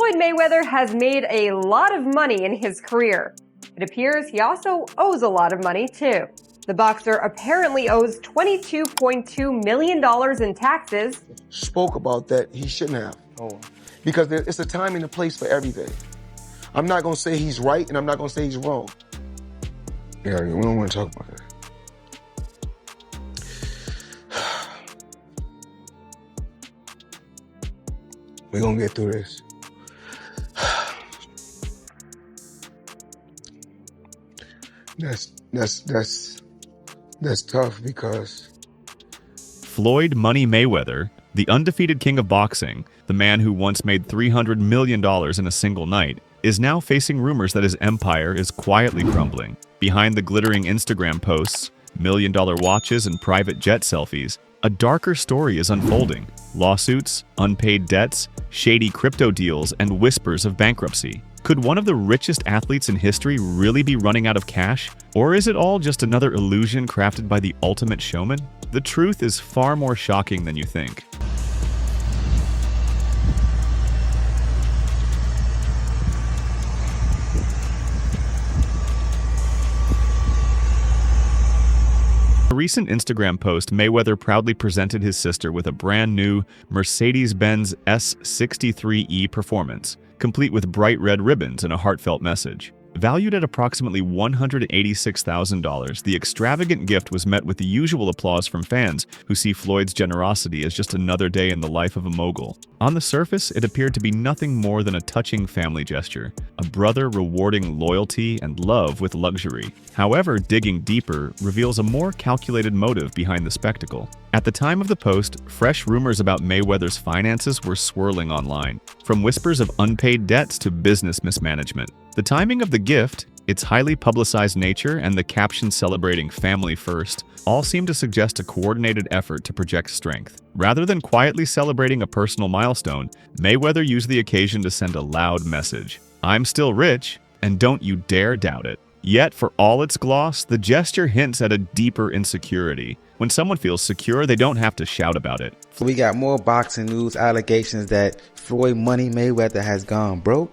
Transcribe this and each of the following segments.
Floyd Mayweather has made a lot of money in his career. It appears he also owes a lot of money, too. The boxer apparently owes $22.2 million in taxes. Spoke about that, he shouldn't have. Because it's a time and a place for everything. I'm not going to say he's right, and I'm not going to say he's wrong. Yeah, we don't want to talk about that. We're going to get through this. That's tough because... Floyd Money Mayweather, the undefeated king of boxing, the man who once made $300 million in a single night, is now facing rumors that his empire is quietly crumbling. Behind the glittering Instagram posts, million-dollar watches, and private jet selfies, a darker story is unfolding. Lawsuits, unpaid debts, shady crypto deals, and whispers of bankruptcy. Could one of the richest athletes in history really be running out of cash? Or is it all just another illusion crafted by the ultimate showman? The truth is far more shocking than you think. In a recent Instagram post, Mayweather proudly presented his sister with a brand new Mercedes-Benz S63E Performance, complete with bright red ribbons and a heartfelt message. Valued at approximately $186,000, the extravagant gift was met with the usual applause from fans who see Floyd's generosity as just another day in the life of a mogul. On the surface, it appeared to be nothing more than a touching family gesture, a brother rewarding loyalty and love with luxury. However, digging deeper reveals a more calculated motive behind the spectacle. At the time of the post, fresh rumors about Mayweather's finances were swirling online, from whispers of unpaid debts to business mismanagement. The timing of the gift, its highly publicized nature, and the caption celebrating family first all seem to suggest a coordinated effort to project strength. Rather than quietly celebrating a personal milestone, Mayweather used the occasion to send a loud message. I'm still rich, and don't you dare doubt it. Yet, for all its gloss, the gesture hints at a deeper insecurity. When someone feels secure, they don't have to shout about it. We got more boxing news allegations that Floyd Money Mayweather has gone broke.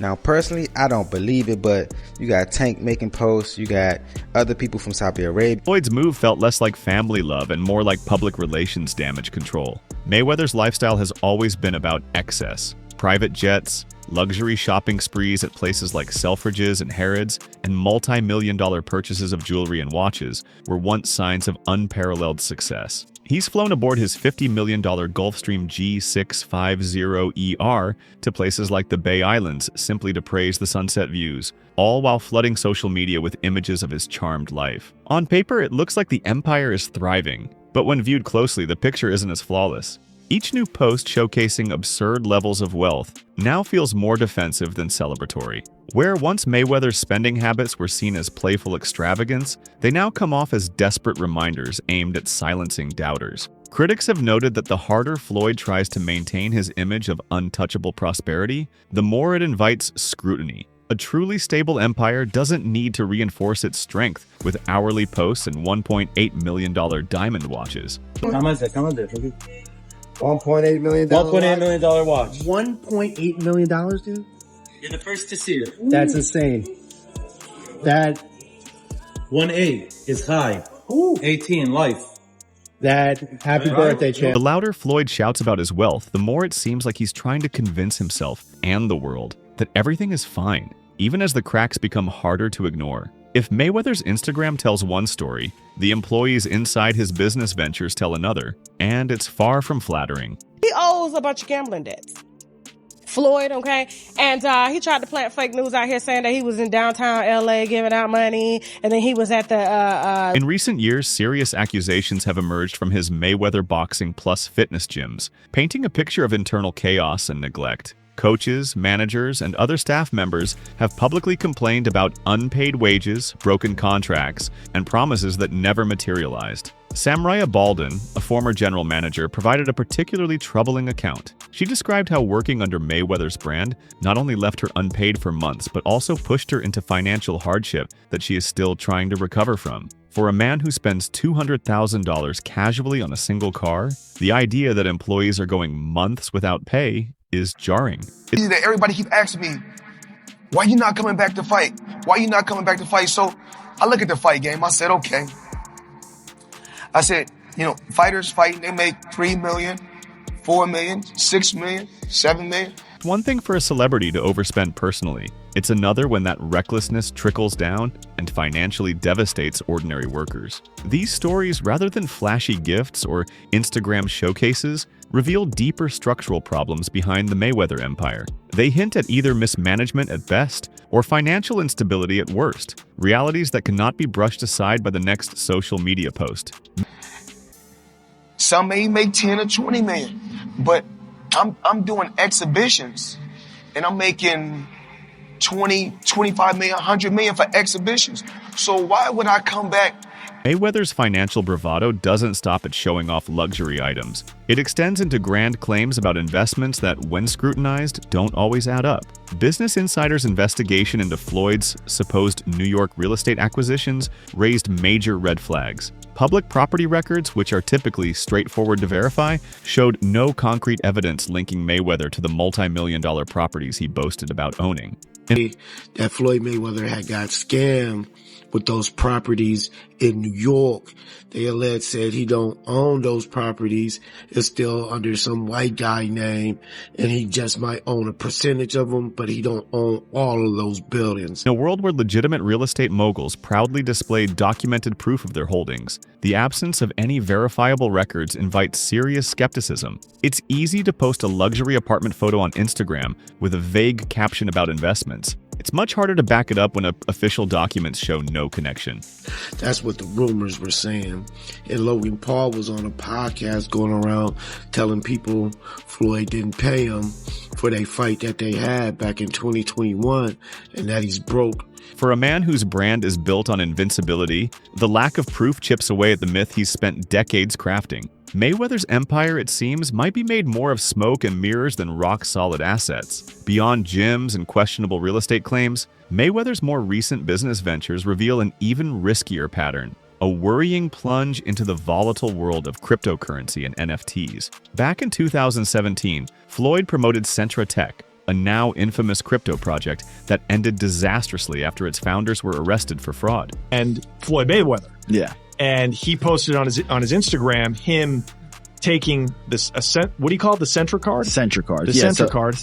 Now, personally, I don't believe it, but you got Tank making posts, you got other people from Saudi Arabia. Floyd's move felt less like family love and more like public relations damage control. Mayweather's lifestyle has always been about excess. Private jets, luxury shopping sprees at places like Selfridges and Harrods, and multi-million-dollar purchases of jewelry and watches were once signs of unparalleled success. He's flown aboard his $50 million Gulfstream G650ER to places like the Bay Islands simply to praise the sunset views, all while flooding social media with images of his charmed life. On paper, it looks like the empire is thriving, but when viewed closely, the picture isn't as flawless. Each new post showcasing absurd levels of wealth now feels more defensive than celebratory. Where once Mayweather's spending habits were seen as playful extravagance, they now come off as desperate reminders aimed at silencing doubters. Critics have noted that the harder Floyd tries to maintain his image of untouchable prosperity, the more it invites scrutiny. A truly stable empire doesn't need to reinforce its strength with hourly posts and $1.8 million diamond watches. $1.8 million. $1.8 million watch. $1.8 million, dude? You're the first to see it. That's insane. That 1A is high. 18, life. That happy birthday, champ. The louder Floyd shouts about his wealth, the more it seems like he's trying to convince himself and the world that everything is fine, even as the cracks become harder to ignore. If Mayweather's Instagram tells one story, the employees inside his business ventures tell another, and it's far from flattering. He owes a bunch of gambling debts. Floyd, okay? And he tried to plant fake news out here saying that he was in downtown LA giving out money, and then he was at the... In recent years, serious accusations have emerged from his Mayweather Boxing Plus fitness gyms, painting a picture of internal chaos and neglect. Coaches, managers, and other staff members have publicly complained about unpaid wages, broken contracts, and promises that never materialized. Samraya Baldwin, a former general manager, provided a particularly troubling account. She described how working under Mayweather's brand not only left her unpaid for months, but also pushed her into financial hardship that she is still trying to recover from. For a man who spends $200,000 casually on a single car, the idea that employees are going months without pay is jarring. That everybody keep asking me, why you not coming back to fight? Why you not coming back to fight? So I look at the fight game. I said, okay. I said, fighters fighting, they make $3 million, $4 million, $6 million, $7 million. It's one thing for a celebrity to overspend personally. It's another when that recklessness trickles down and financially devastates ordinary workers. These stories, rather than flashy gifts or Instagram showcases, reveal deeper structural problems behind the Mayweather empire. They hint at either mismanagement at best or financial instability at worst, realities that cannot be brushed aside by the next social media post. Some may make 10 or 20 million, but I'm doing exhibitions and I'm making 20, 25 million, 100 million for exhibitions. So why would I come back? Mayweather's financial bravado doesn't stop at showing off luxury items. It extends into grand claims about investments that, when scrutinized, don't always add up. Business Insider's investigation into Floyd's supposed New York real estate acquisitions raised major red flags. Public property records, which are typically straightforward to verify, showed no concrete evidence linking Mayweather to the multi-million-dollar properties he boasted about owning. That Floyd Mayweather had got scammed with those properties in New York. They alleged said he don't own those properties. It's still under some white guy name, and he just might own a percentage of them, but he don't own all of those buildings. In a world where legitimate real estate moguls proudly displayed documented proof of their holdings, the absence of any verifiable records invites serious skepticism. It's easy to post a luxury apartment photo on Instagram with a vague caption about investments. It's much harder to back it up when official documents show no connection. That's what the rumors were saying. And Logan Paul was on a podcast going around telling people Floyd didn't pay him for their fight that they had back in 2021 and that he's broke. For a man whose brand is built on invincibility, the lack of proof chips away at the myth he's spent decades crafting. Mayweather's empire, it seems, might be made more of smoke and mirrors than rock-solid assets. Beyond gyms and questionable real estate claims, Mayweather's more recent business ventures reveal an even riskier pattern, a worrying plunge into the volatile world of cryptocurrency and NFTs. Back in 2017, Floyd promoted Centra Tech, a now infamous crypto project that ended disastrously after its founders were arrested for fraud. And Floyd Mayweather. Yeah. And he posted on his Instagram him taking this what do you call it? The Centra card? Centra card. The Centra card.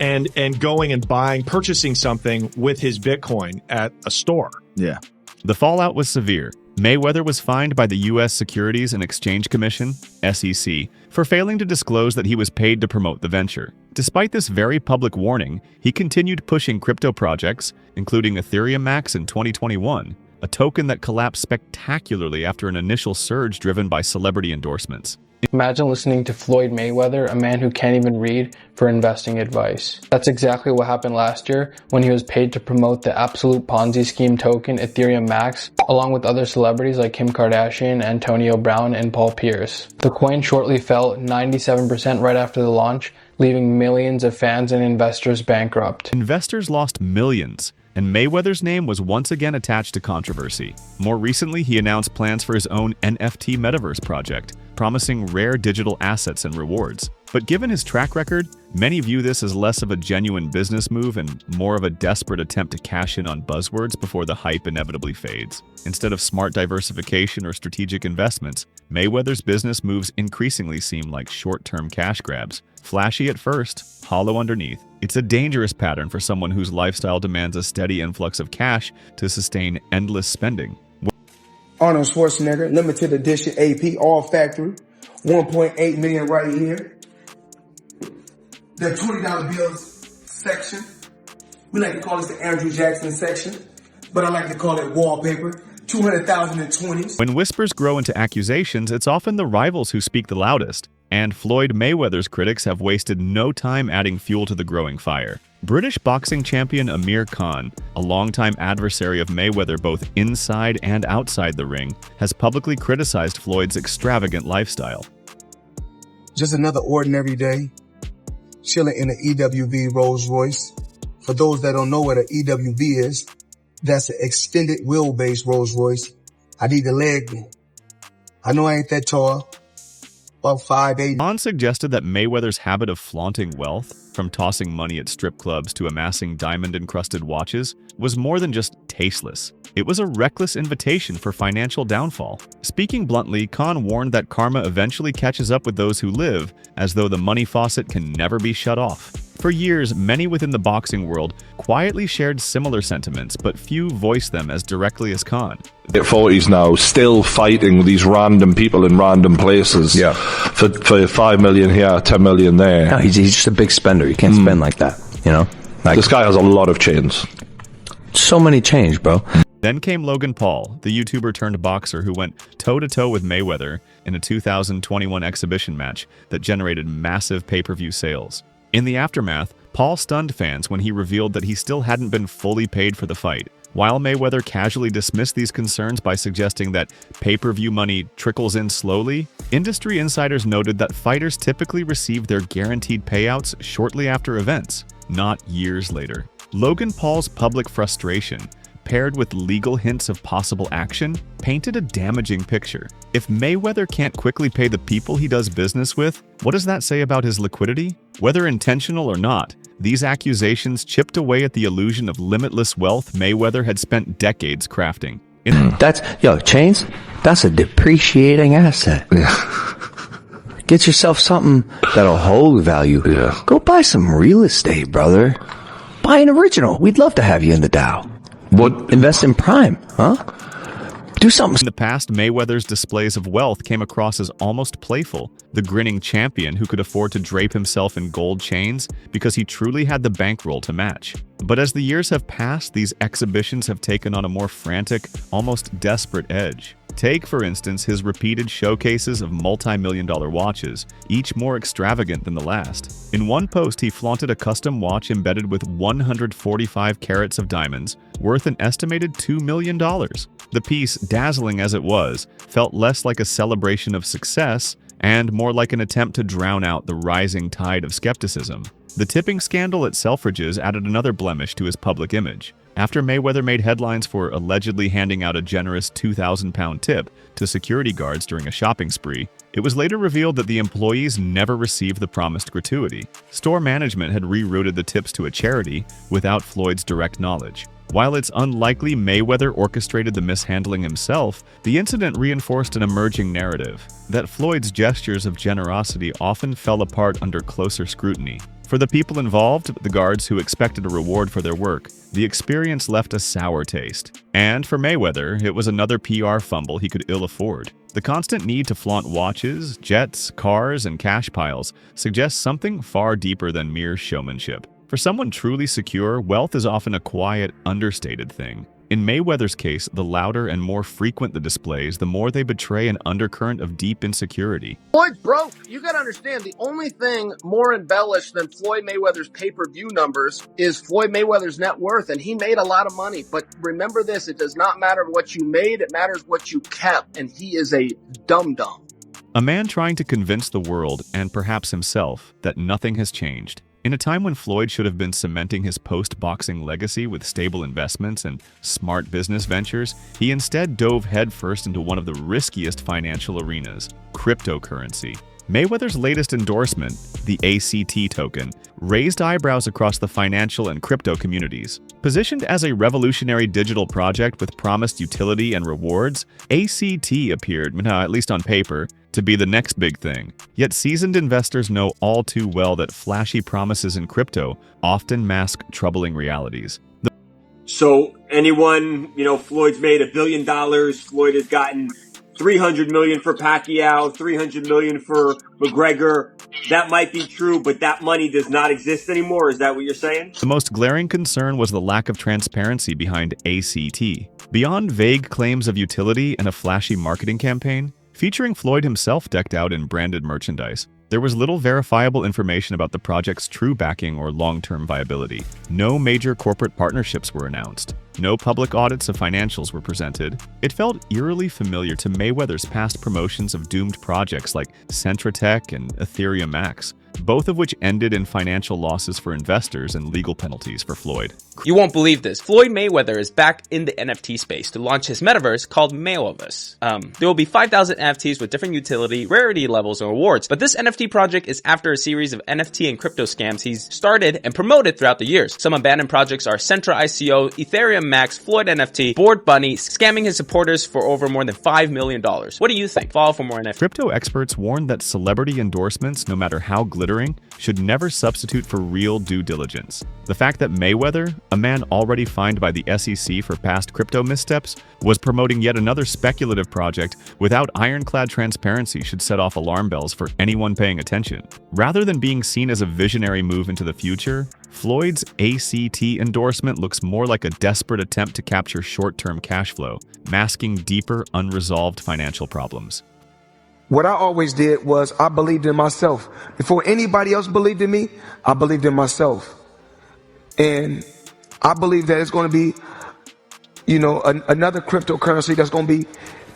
And going and purchasing something with his Bitcoin at a store. Yeah. The fallout was severe. Mayweather was fined by the U.S. Securities and Exchange Commission, SEC, for failing to disclose that he was paid to promote the venture. Despite this very public warning, he continued pushing crypto projects, including Ethereum Max in 2021, a token that collapsed spectacularly after an initial surge driven by celebrity endorsements. Imagine listening to Floyd Mayweather, a man who can't even read, for investing advice. That's exactly what happened last year when he was paid to promote the absolute Ponzi scheme token Ethereum Max, along with other celebrities like Kim Kardashian, Antonio Brown, and Paul Pierce. The coin shortly fell 97% right after the launch, leaving millions of fans and investors bankrupt. Investors lost millions, and Mayweather's name was once again attached to controversy. More recently, he announced plans for his own NFT metaverse project, promising rare digital assets and rewards. But given his track record, many view this as less of a genuine business move and more of a desperate attempt to cash in on buzzwords before the hype inevitably fades. Instead of smart diversification or strategic investments, Mayweather's business moves increasingly seem like short-term cash grabs. Flashy at first, hollow underneath. It's a dangerous pattern for someone whose lifestyle demands a steady influx of cash to sustain endless spending. Arnold Schwarzenegger, limited edition AP, all factory, 1.8 million right here. The $20 bills section. We like to call this the Andrew Jackson section, but I like to call it wallpaper. 200,000 in 20s. When whispers grow into accusations, it's often the rivals who speak the loudest. And Floyd Mayweather's critics have wasted no time adding fuel to the growing fire. British boxing champion Amir Khan, a longtime adversary of Mayweather both inside and outside the ring, has publicly criticized Floyd's extravagant lifestyle. Just another ordinary day, chilling in an EWV Rolls Royce. For those that don't know what an EWV is, that's an extended wheelbase Rolls Royce. I need a leg. I know I ain't that tall about 5'8". Khan suggested that Mayweather's habit of flaunting wealth, from tossing money at strip clubs to amassing diamond-encrusted watches, was more than just tasteless. It was a reckless invitation for financial downfall. Speaking bluntly, Khan warned that karma eventually catches up with those who live, as though the money faucet can never be shut off. For years, many within the boxing world quietly shared similar sentiments, but few voiced them as directly as Khan. At 40s now, still fighting with these random people in random places. Yeah. For 5 million here, 10 million there. No, he's just a big spender. You can't spend like that, you know? Like, this guy has a lot of chains. So many chains, bro. Then came Logan Paul, the YouTuber turned boxer who went toe-to-toe with Mayweather in a 2021 exhibition match that generated massive pay-per-view sales. In the aftermath, Paul stunned fans when he revealed that he still hadn't been fully paid for the fight. While Mayweather casually dismissed these concerns by suggesting that pay-per-view money trickles in slowly, industry insiders noted that fighters typically receive their guaranteed payouts shortly after events, not years later. Logan Paul's public frustration, paired with legal hints of possible action, painted a damaging picture. If Mayweather can't quickly pay the people he does business with, what does that say about his liquidity? Whether intentional or not, these accusations chipped away at the illusion of limitless wealth Mayweather had spent decades crafting. Chains, that's a depreciating asset. Get yourself something that'll hold value. Yeah. Go buy some real estate, brother. Buy an original. We'd love to have you in the Dow. Invest in Prime, huh? Do something. In the past, Mayweather's displays of wealth came across as almost playful, the grinning champion who could afford to drape himself in gold chains because he truly had the bankroll to match. But as the years have passed, these exhibitions have taken on a more frantic, almost desperate edge. Take, for instance, his repeated showcases of multi-million-dollar watches, each more extravagant than the last. In one post, he flaunted a custom watch embedded with 145 carats of diamonds, worth an estimated $2 million. The piece, dazzling as it was, felt less like a celebration of success and more like an attempt to drown out the rising tide of skepticism. The tipping scandal at Selfridges added another blemish to his public image. After Mayweather made headlines for allegedly handing out a generous 2,000-pound tip to security guards during a shopping spree, it was later revealed that the employees never received the promised gratuity. Store management had rerouted the tips to a charity without Floyd's direct knowledge. While it's unlikely Mayweather orchestrated the mishandling himself, the incident reinforced an emerging narrative that Floyd's gestures of generosity often fell apart under closer scrutiny. For the people involved, the guards who expected a reward for their work, the experience left a sour taste. And for Mayweather, it was another PR fumble he could ill afford. The constant need to flaunt watches, jets, cars, and cash piles suggests something far deeper than mere showmanship. For someone truly secure, wealth is often a quiet, understated thing. In Mayweather's case, the louder and more frequent the displays, the more they betray an undercurrent of deep insecurity. Floyd's broke. You gotta understand, the only thing more embellished than Floyd Mayweather's pay-per-view numbers is Floyd Mayweather's net worth, and he made a lot of money. But remember this, it does not matter what you made, it matters what you kept, and he is a dum-dum. A man trying to convince the world, and perhaps himself, that nothing has changed. In a time when Floyd should have been cementing his post-boxing legacy with stable investments and smart business ventures, he instead dove headfirst into one of the riskiest financial arenas, cryptocurrency. Mayweather's latest endorsement, the ACT token, raised eyebrows across the financial and crypto communities. Positioned as a revolutionary digital project with promised utility and rewards, ACT appeared, at least on paper, to be the next big thing. Yet seasoned investors know all too well that flashy promises in crypto often mask troubling realities. So anyone, Floyd's made $1 billion. Floyd has gotten $300 million for Pacquiao, $300 million for McGregor. That might be true, but that money does not exist anymore. Is that what you're saying? The most glaring concern was the lack of transparency behind ACT. Beyond vague claims of utility and a flashy marketing campaign, featuring Floyd himself decked out in branded merchandise, there was little verifiable information about the project's true backing or long-term viability. No major corporate partnerships were announced. No public audits of financials were presented. It felt eerily familiar to Mayweather's past promotions of doomed projects like Centratech and Ethereum Max. both of which ended in financial losses for investors and legal penalties for Floyd. You won't believe this. Floyd Mayweather is back in the NFT space to launch his metaverse called Mayweatherverse. There will be 5,000 NFTs with different utility, rarity levels, and rewards. But this NFT project is after a series of NFT and crypto scams he's started and promoted throughout the years. Some abandoned projects are Centra ICO, Ethereum Max, Floyd NFT, Bored Bunny, scamming his supporters for over more than $5 million. What do you think? Follow for more NFT. Crypto experts warn that celebrity endorsements, no matter how glittering, should never substitute for real due diligence. The fact that Mayweather, a man already fined by the SEC for past crypto missteps, was promoting yet another speculative project without ironclad transparency should set off alarm bells for anyone paying attention. Rather than being seen as a visionary move into the future, Floyd's ACT endorsement looks more like a desperate attempt to capture short-term cash flow, masking deeper, unresolved financial problems. What I always did was I believed in myself. Before anybody else believed in me, I believed in myself. And I believe that it's going to be, another cryptocurrency that's going to be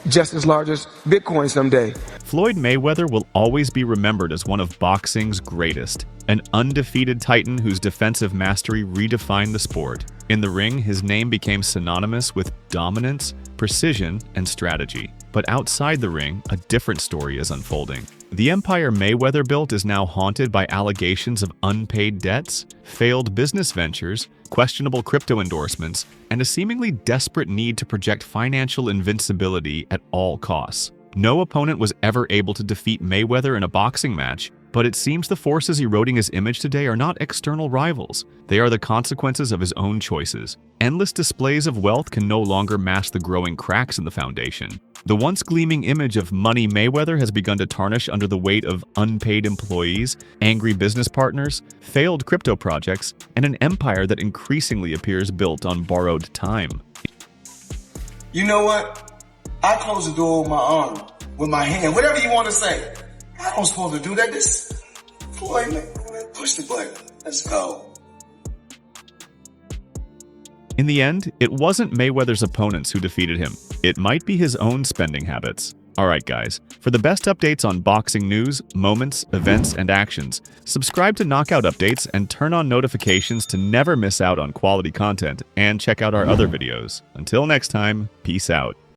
just as large as Bitcoin someday. Floyd Mayweather will always be remembered as one of boxing's greatest, an undefeated titan whose defensive mastery redefined the sport. In the ring, his name became synonymous with dominance, precision, and strategy. But outside the ring, a different story is unfolding. The empire Mayweather built is now haunted by allegations of unpaid debts, failed business ventures, questionable crypto endorsements, and a seemingly desperate need to project financial invincibility at all costs. No opponent was ever able to defeat Mayweather in a boxing match, but it seems the forces eroding his image today are not external rivals. They are the consequences of his own choices. Endless displays of wealth can no longer mask the growing cracks in the foundation. The once gleaming image of Money Mayweather has begun to tarnish under the weight of unpaid employees, angry business partners, failed crypto projects, and an empire that increasingly appears built on borrowed time. You know what? I close the door with my arm, with my hand, whatever you want to say. I don't supposed to do that. This Floyd, man, push the button. Let's go. In the end, it wasn't Mayweather's opponents who defeated him. It might be his own spending habits. Alright guys, for the best updates on boxing news, moments, events, and actions, subscribe to Knockout Updates and turn on notifications to never miss out on quality content, and check out our other videos. Until next time, peace out.